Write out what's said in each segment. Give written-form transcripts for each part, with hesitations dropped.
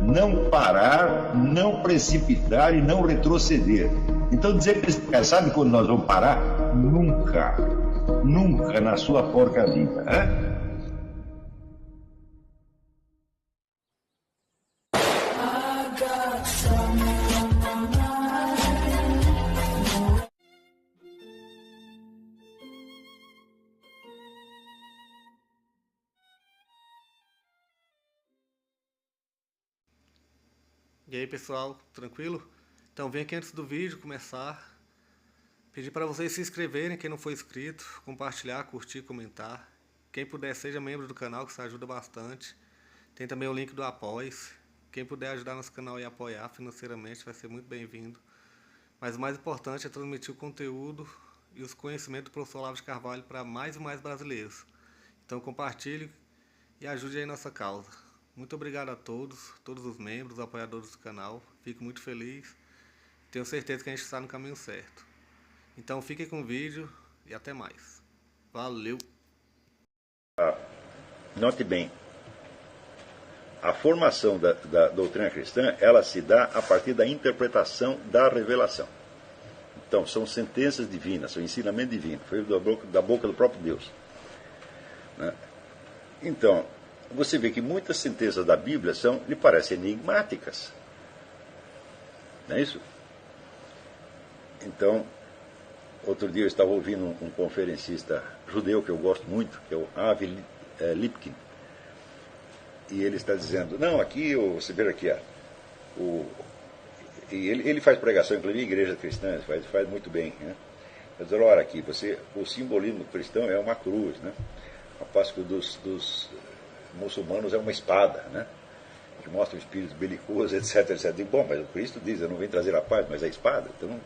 não parar, não precipitar e não retroceder. Então dizer para esse cara, sabe quando nós vamos parar? Nunca. Nunca na sua porca vida. Né? E aí pessoal, tranquilo? Então vem aqui antes do vídeo começar, pedir para vocês se inscreverem, quem não for inscrito, compartilhar, curtir, comentar. Quem puder seja membro do canal, que isso ajuda bastante. Tem também o link do Apoia-se. Quem puder ajudar nosso canal e apoiar financeiramente vai ser muito bem-vindo. Mas o mais importante é transmitir o conteúdo e os conhecimentos do professor Olavo de Carvalho para mais e mais brasileiros. Então compartilhe e ajude aí nossa causa. Muito obrigado a todos os membros, apoiadores do canal. Fico muito feliz. Tenho certeza que a gente está no caminho certo. Então fiquem com o vídeo e até mais. Valeu! Note bem, a formação da doutrina cristã, ela se dá a partir da interpretação da revelação. Então, são sentenças divinas, são ensinamento divino, foi da boca do próprio Deus. Né? Então, você vê que muitas sentenças da Bíblia lhe parecem enigmáticas. Não é isso? Então, outro dia eu estava ouvindo um conferencista judeu que eu gosto muito, que é o Avi Lipkin. E ele está dizendo, não, aqui, você vê aqui, e ele faz pregação, inclusive em igrejas cristãs, faz muito bem. Né? Mas olha aqui, o simbolismo cristão é uma cruz, né? A Páscoa dos muçulmanos é uma espada, né? Que mostra o espírito belicoso, etc, etc. Digo, bom, mas o Cristo diz, eu não vim trazer a paz, mas a espada. Então,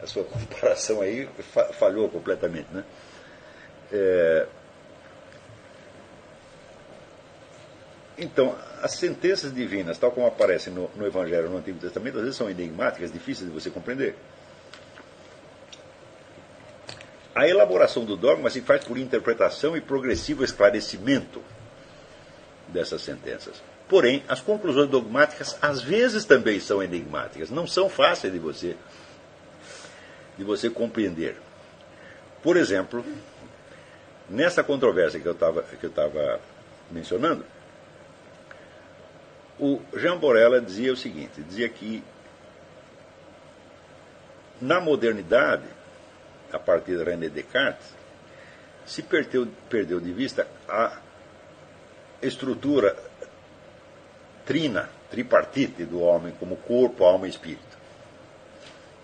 a sua comparação aí falhou completamente, né? Então, as sentenças divinas, tal como aparecem no Evangelho, no Antigo Testamento, às vezes são enigmáticas, difíceis de você compreender. A elaboração do dogma se faz por interpretação e progressivo esclarecimento dessas sentenças. Porém, as conclusões dogmáticas às vezes também são enigmáticas, não são fáceis de você compreender. Por exemplo, nessa controvérsia que eu estava mencionando, o Jean Borella dizia o seguinte, dizia que na modernidade, a partir de René Descartes, se perdeu de vista a estrutura tripartite do homem, como corpo, alma e espírito.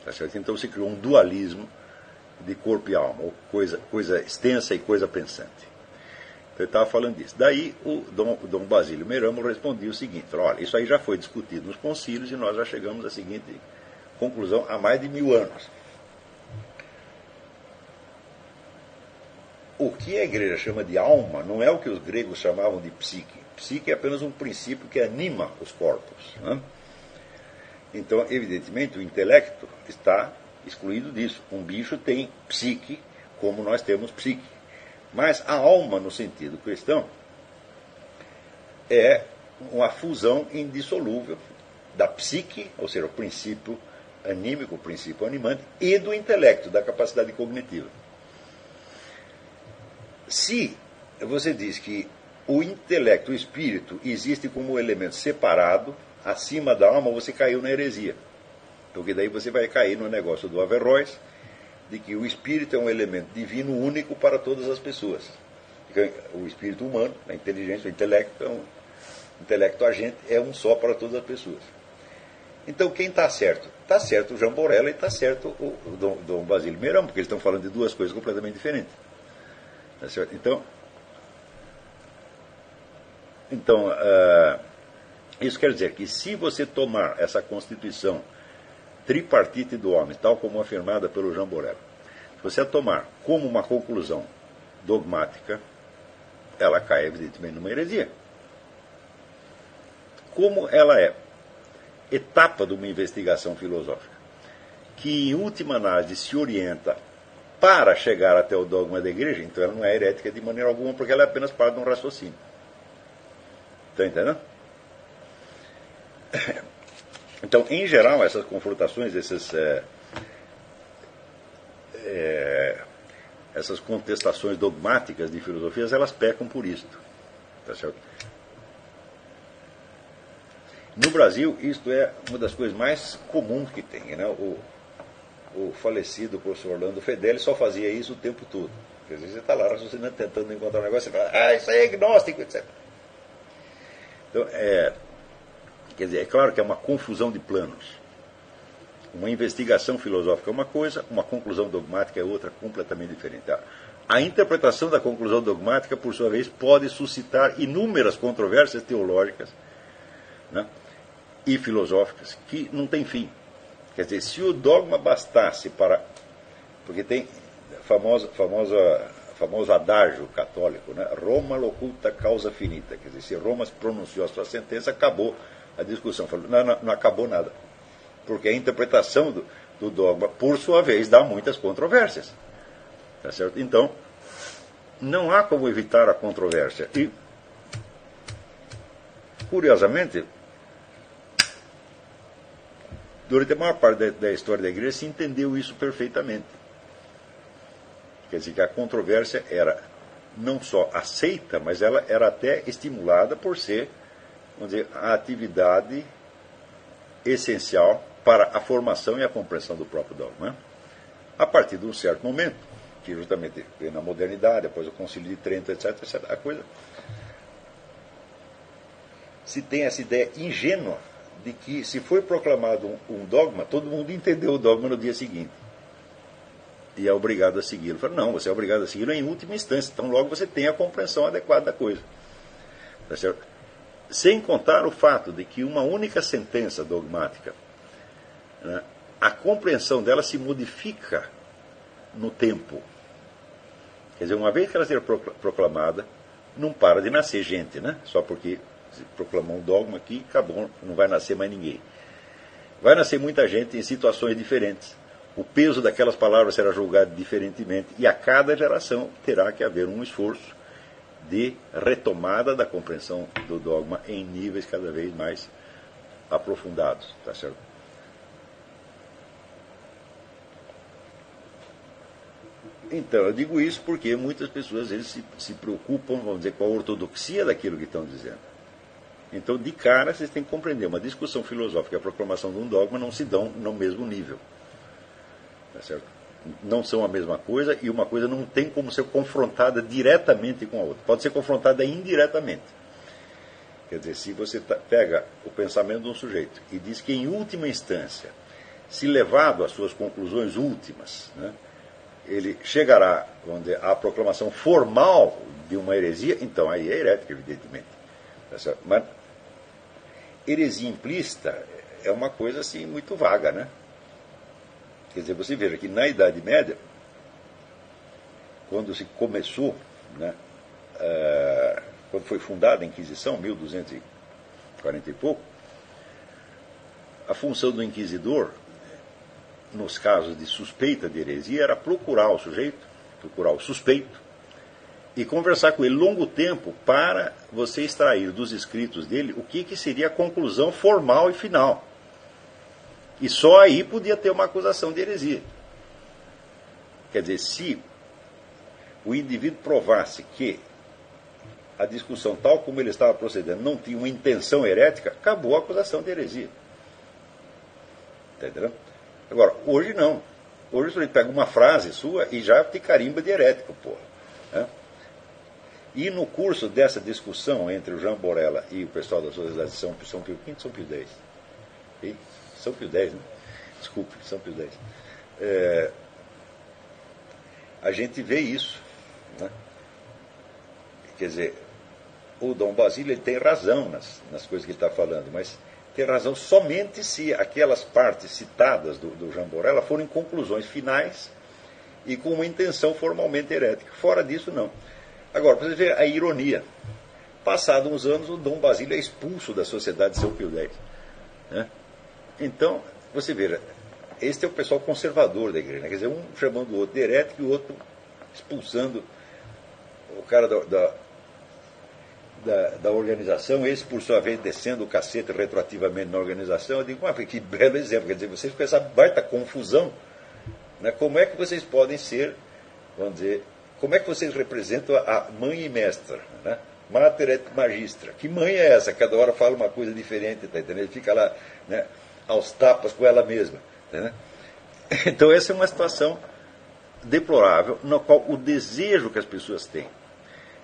Tá certo? Então se criou um dualismo de corpo e alma, ou coisa extensa e coisa pensante. Então ele estava falando disso. Daí o Dom Basílio Meramo respondia o seguinte, olha, isso aí já foi discutido nos concílios e nós já chegamos à seguinte conclusão há mais de 1000 anos. O que a igreja chama de alma não é o que os gregos chamavam de psique. Psique é apenas um princípio que anima os corpos. Né? Então, evidentemente, o intelecto está excluído disso. Um bicho tem psique, como nós temos psique. Mas a alma, no sentido cristão, é uma fusão indissolúvel da psique, ou seja, o princípio anímico, o princípio animante, e do intelecto, da capacidade cognitiva. Se você diz que o intelecto, o espírito, existe como um elemento separado, acima da alma, você caiu na heresia. Porque daí você vai cair no negócio do Averroes, de que o espírito é um elemento divino único para todas as pessoas. O espírito humano, a inteligência, o intelecto agente, é um só para todas as pessoas. Então quem está certo? Está certo o Jean Borella e está certo o Dom Basílio Meramo, porque eles estão falando de duas coisas completamente diferentes. Tá certo? Então, isso quer dizer que se você tomar essa constituição tripartite do homem, tal como afirmada pelo Jean Borella, se você a tomar como uma conclusão dogmática, ela cai evidentemente numa heresia. Como ela é etapa de uma investigação filosófica, que em última análise se orienta para chegar até o dogma da igreja, então ela não é herética de maneira alguma, porque ela é apenas parte de um raciocínio. Está entendendo? Então, em geral, essas confrontações, essas contestações dogmáticas de filosofias, elas pecam por isto. Tá certo? No Brasil, isto é uma das coisas mais comuns que tem. Né? O falecido professor Orlando Fedeli só fazia isso o tempo todo. Quer dizer, você está lá raciocinando, tentando encontrar um negócio, você fala, isso aí é gnóstico, etc. Então, quer dizer, é claro que é uma confusão de planos. Uma investigação filosófica é uma coisa, uma conclusão dogmática é outra, completamente diferente. A interpretação da conclusão dogmática, por sua vez, pode suscitar inúmeras controvérsias teológicas, né, e filosóficas que não tem fim. Quer dizer, se o dogma bastasse para... Porque tem famoso adágio católico, né? Roma locuta causa finita. Quer dizer, se Roma pronunciou a sua sentença, acabou a discussão. Falou, não acabou nada. Porque a interpretação do dogma, por sua vez, dá muitas controvérsias. Tá certo? Então, não há como evitar a controvérsia. E, curiosamente, durante a maior parte da história da igreja se entendeu isso perfeitamente. Quer dizer, que a controvérsia era não só aceita, mas ela era até estimulada por ser, vamos dizer, a atividade essencial para a formação e a compreensão do próprio dogma. A partir de um certo momento, que justamente na modernidade, depois o Concílio de Trento, etc., a coisa se tem essa ideia ingênua de que se foi proclamado um dogma, todo mundo entendeu o dogma no dia seguinte. E é obrigado a segui-lo. Falo, não, você é obrigado a segui-lo em última instância. Então logo você tem a compreensão adequada da coisa. Tá certo? Sem contar o fato de que uma única sentença dogmática, né, a compreensão dela se modifica no tempo. Quer dizer, uma vez que ela seja proclamada, não para de nascer gente, né? Só porque se proclamou um dogma aqui, acabou, não vai nascer mais ninguém. Vai nascer muita gente em situações diferentes. O peso daquelas palavras será julgado diferentemente e a cada geração terá que haver um esforço de retomada da compreensão do dogma em níveis cada vez mais aprofundados. Tá certo? Então, eu digo isso porque muitas pessoas às vezes se preocupam, vamos dizer, com a ortodoxia daquilo que estão dizendo. Então, de cara, vocês têm que compreender, uma discussão filosófica e a proclamação de um dogma não se dão no mesmo nível. Tá certo? Não são a mesma coisa e uma coisa não tem como ser confrontada diretamente com a outra. Pode ser confrontada indiretamente. Quer dizer, se você pega o pensamento de um sujeito e diz que, em última instância, se levado às suas conclusões últimas, né, ele chegará, vamos dizer, à proclamação formal de uma heresia, então aí é herético, evidentemente. Tá certo? Mas heresia implícita é uma coisa assim muito vaga, né? Quer dizer, você veja que na Idade Média, quando se começou, né, quando foi fundada a Inquisição, 1240 e pouco, a função do inquisidor, nos casos de suspeita de heresia, era procurar o sujeito, procurar o suspeito, e conversar com ele longo tempo para você extrair dos escritos dele o que seria a conclusão formal e final. E só aí podia ter uma acusação de heresia. Quer dizer, se o indivíduo provasse que a discussão, tal como ele estava procedendo, não tinha uma intenção herética, acabou a acusação de heresia. Está entendendo? Agora, hoje não. Hoje você pega uma frase sua e já te carimba de herético, porra. Né? E no curso dessa discussão entre o Jean Borella e o pessoal da Sociedade de São Pio V, São Pio X. E São Pio X, né? Desculpe, São Pio X. A gente vê isso. Né? Quer dizer, o Dom Basílio ele tem razão nas coisas que ele está falando, mas tem razão somente se aquelas partes citadas do Jean Borella forem conclusões finais e com uma intenção formalmente herética. Fora disso, não. Agora, para você ver a ironia. Passados uns anos, o Dom Basílio é expulso da Sociedade de São Pio X. Né? Então, você veja, este é o pessoal conservador da igreja. Né? Quer dizer, um chamando o outro de herético e o outro expulsando o cara da organização, esse, por sua vez, descendo o cacete retroativamente na organização. Eu digo, que belo exemplo, quer dizer, vocês com essa baita confusão, né, como é que vocês podem ser, vamos dizer, como é que vocês representam a mãe e mestra, né? Mater et magistra. Que mãe é essa? Cada hora fala uma coisa diferente, tá entendendo? Ele fica lá, né, aos tapas com ela mesma. Tá. Então essa é uma situação deplorável, na qual o desejo que as pessoas têm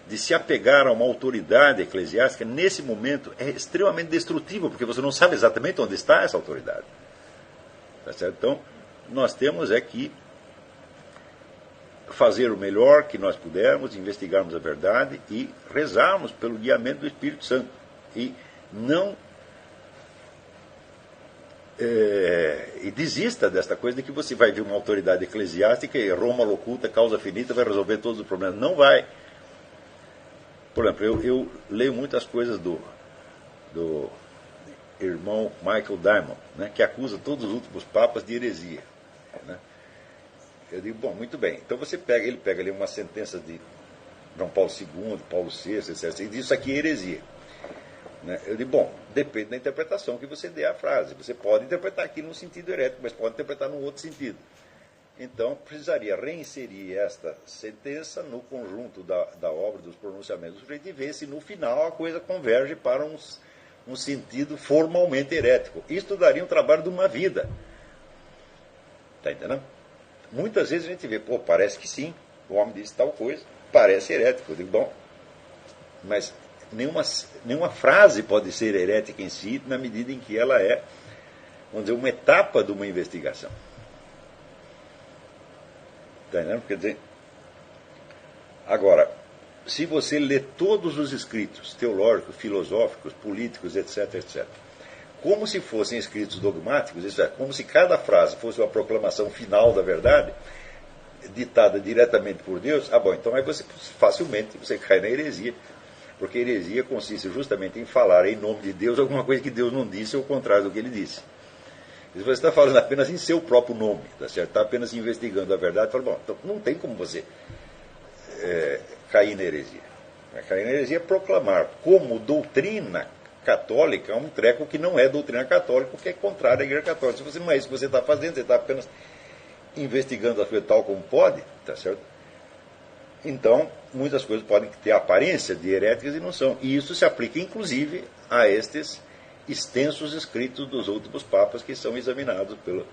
de se apegar a uma autoridade eclesiástica, nesse momento, é extremamente destrutivo, porque você não sabe exatamente onde está essa autoridade. Tá certo? Então, nós temos que fazer o melhor que nós pudermos, investigarmos a verdade e rezarmos pelo guiamento do Espírito Santo. E não e desista desta coisa de que você vai ver uma autoridade eclesiástica e Roma locuta, causa finita, vai resolver todos os problemas. Não vai. Por exemplo, eu leio muitas coisas do irmão Michael Diamond, né, que acusa todos os últimos papas de heresia. Né? Eu digo, bom, muito bem. Então ele pega ali uma sentença de João Paulo II, Paulo VI, etc. E diz isso aqui é heresia. Né? Eu digo, bom, depende da interpretação que você dê à frase. Você pode interpretar aqui num sentido herético, mas pode interpretar num outro sentido. Então, precisaria reinserir esta sentença no conjunto da obra, dos pronunciamentos do sujeito, e ver se no final a coisa converge para um sentido formalmente herético. Isto daria um trabalho de uma vida. Está entendendo? Muitas vezes a gente vê, parece que sim, o homem disse tal coisa, parece herético. Eu digo, bom, mas nenhuma frase pode ser herética em si, na medida em que ela é, vamos dizer, uma etapa de uma investigação. Tá entendendo? Quer dizer, agora, se você lê todos os escritos teológicos, filosóficos, políticos, etc., etc., como se fossem escritos dogmáticos, isso é, como se cada frase fosse uma proclamação final da verdade, ditada diretamente por Deus, bom, então aí você facilmente você cai na heresia, porque a heresia consiste justamente em falar em nome de Deus alguma coisa que Deus não disse, ou o contrário do que ele disse. Se você está falando apenas em seu próprio nome, tá certo? Está apenas investigando a verdade, fala, bom, então não tem como você cair na heresia. Cair na heresia é proclamar como doutrina católica um treco que não é doutrina católica, que é contrário à Igreja Católica. Se você não é isso que você está fazendo, você está apenas investigando a coisa tal como pode, tá certo? Então, muitas coisas podem ter aparência de heréticas e não são. E isso se aplica, inclusive, a estes extensos escritos dos últimos papas que são examinados pelo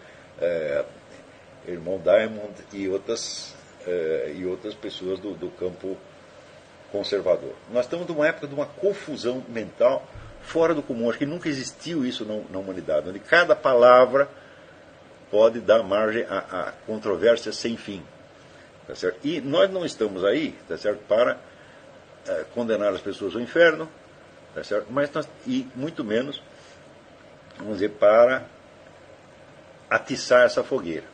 irmão Diamond e outras pessoas do campo conservador. Nós estamos numa época de uma confusão mental fora do comum. Acho que nunca existiu isso na humanidade, onde cada palavra pode dar margem a controvérsias sem fim. Tá certo? E nós não estamos aí, tá certo, para condenar as pessoas ao inferno, tá certo? E muito menos, vamos dizer, para atiçar essa fogueira.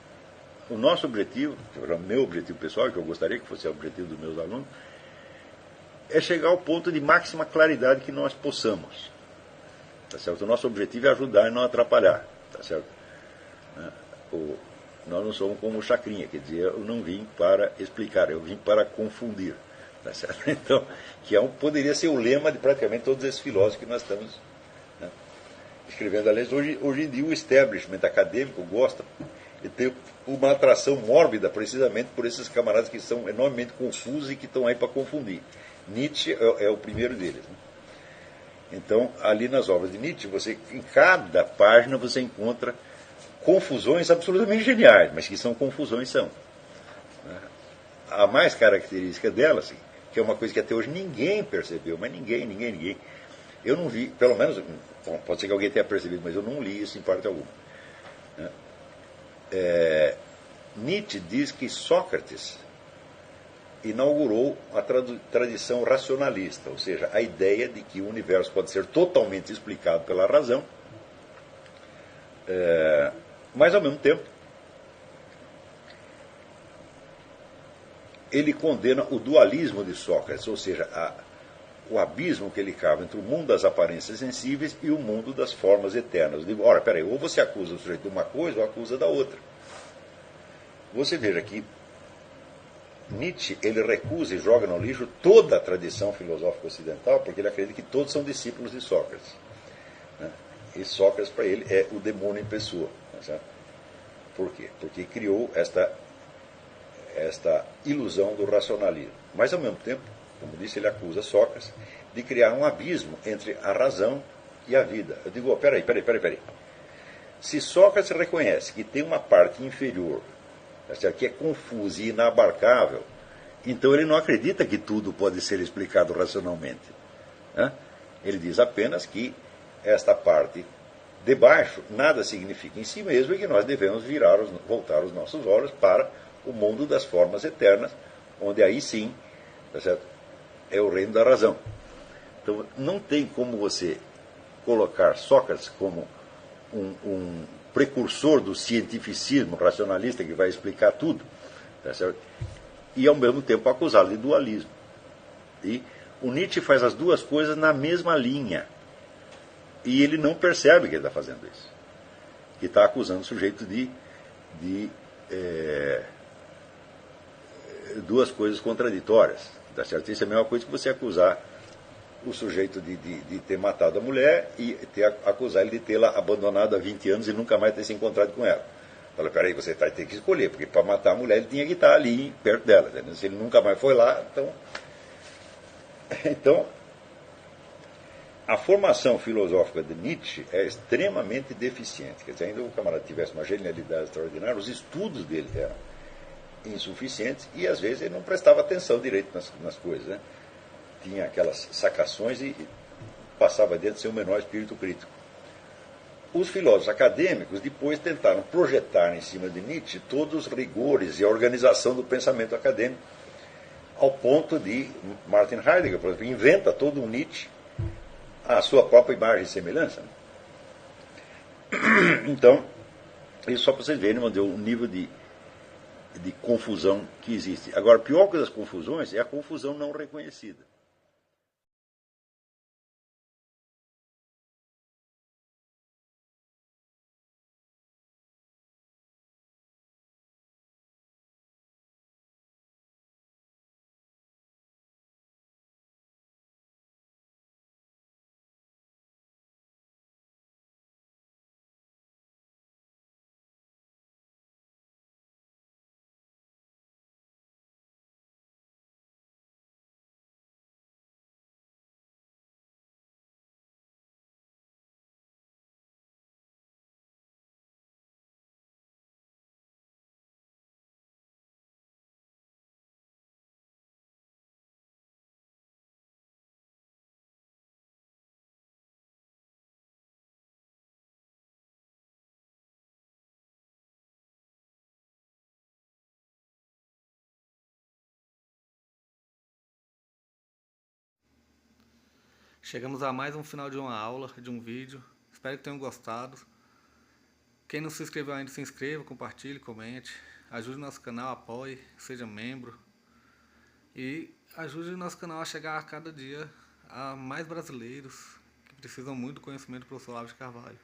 O nosso objetivo, o meu objetivo pessoal, que eu gostaria que fosse o objetivo dos meus alunos, é chegar ao ponto de máxima claridade que nós possamos. Tá certo? O nosso objetivo é ajudar e não atrapalhar. Tá certo? Nós não somos como o Chacrinha, quer dizer, eu não vim para explicar, eu vim para confundir. Tá certo? Então, poderia ser o lema de praticamente todos esses filósofos que nós estamos escrevendo. Aliás, hoje em dia o establishment acadêmico gosta de ter uma atração mórbida precisamente por esses camaradas que são enormemente confusos e que estão aí para confundir. Nietzsche é o primeiro deles. Né? Então, ali nas obras de Nietzsche, em cada página você encontra confusões absolutamente geniais, mas que são confusões. A mais característica delas, que é uma coisa que até hoje ninguém percebeu, mas ninguém. Eu não vi, pelo menos, pode ser que alguém tenha percebido, mas eu não li isso em parte alguma. Nietzsche diz que Sócrates inaugurou a tradição racionalista, ou seja, a ideia de que o universo pode ser totalmente explicado pela razão, mas ao mesmo tempo ele condena o dualismo de Sócrates, ou seja, o abismo que ele cava entre o mundo das aparências sensíveis e o mundo das formas eternas. Eu digo, ora, peraí, ou você acusa o sujeito de uma coisa ou acusa da outra. Você veja que Nietzsche ele recusa e joga no lixo toda a tradição filosófica ocidental, porque ele acredita que todos são discípulos de Sócrates, né? E Sócrates, para ele, é o demônio em pessoa. Certo? Por quê? Porque criou esta ilusão do racionalismo. Mas, ao mesmo tempo, como disse, ele acusa Sócrates de criar um abismo entre a razão e a vida. Eu digo, peraí. Se Sócrates reconhece que tem uma parte inferior, que é confusa e inabarcável, então ele não acredita que tudo pode ser explicado racionalmente. Né? Ele diz apenas que esta parte de baixo nada significa em si mesmo e que nós devemos voltar os nossos olhos para o mundo das formas eternas, onde aí sim, tá certo? É o reino da razão. Então não tem como você colocar Sócrates como um precursor do cientificismo racionalista que vai explicar tudo, tá certo? E ao mesmo tempo acusá-lo de dualismo. E o Nietzsche faz as duas coisas na mesma linha. E ele não percebe que ele está fazendo isso. Que está acusando o sujeito de duas coisas contraditórias. Tá certo? Isso é a mesma coisa que você acusar o sujeito de ter matado a mulher e acusar ele de tê-la abandonado há 20 anos e nunca mais ter se encontrado com ela. Fala, peraí, você tem que escolher, porque para matar a mulher ele tinha que estar ali, perto dela. Entendeu? Se ele nunca mais foi lá, então a formação filosófica de Nietzsche é extremamente deficiente. Quer dizer, ainda que o camarada tivesse uma genialidade extraordinária, os estudos dele eram insuficientes e às vezes ele não prestava atenção direito nas coisas. Né? Tinha aquelas sacações e passava dentro sem o menor espírito crítico. Os filósofos acadêmicos depois tentaram projetar em cima de Nietzsche todos os rigores e a organização do pensamento acadêmico, ao ponto de Martin Heidegger, por exemplo, inventa todo um Nietzsche à sua própria imagem e semelhança. Então, isso só para vocês verem o nível de confusão que existe. Agora, pior que as confusões é a confusão não reconhecida. Chegamos a mais um final de uma aula, de um vídeo. Espero que tenham gostado. Quem não se inscreveu ainda, se inscreva, compartilhe, comente. Ajude o nosso canal, apoie, seja membro. E ajude o nosso canal a chegar a cada dia a mais brasileiros que precisam muito do conhecimento do professor Olavo de Carvalho.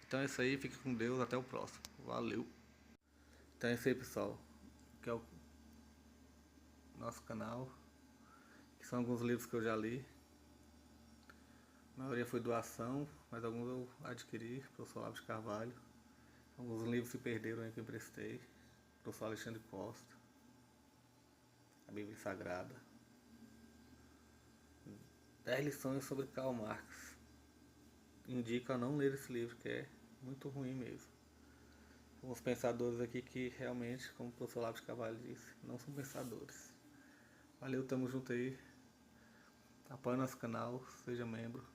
Então é isso aí, fique com Deus, até o próximo. Valeu! Então é isso aí, pessoal. Que é o nosso canal. Que são alguns livros que eu já li. A maioria foi doação, mas alguns eu adquiri, professor Olavo de Carvalho. Alguns livros se perderam aí que eu emprestei. Professor Alexandre Costa. A Bíblia Sagrada. 10 lições sobre Karl Marx. Indico a não ler esse livro, que é muito ruim mesmo. Alguns pensadores aqui que realmente, como o professor Olavo de Carvalho disse, não são pensadores. Valeu, tamo junto aí. Apoie nosso canal, seja membro.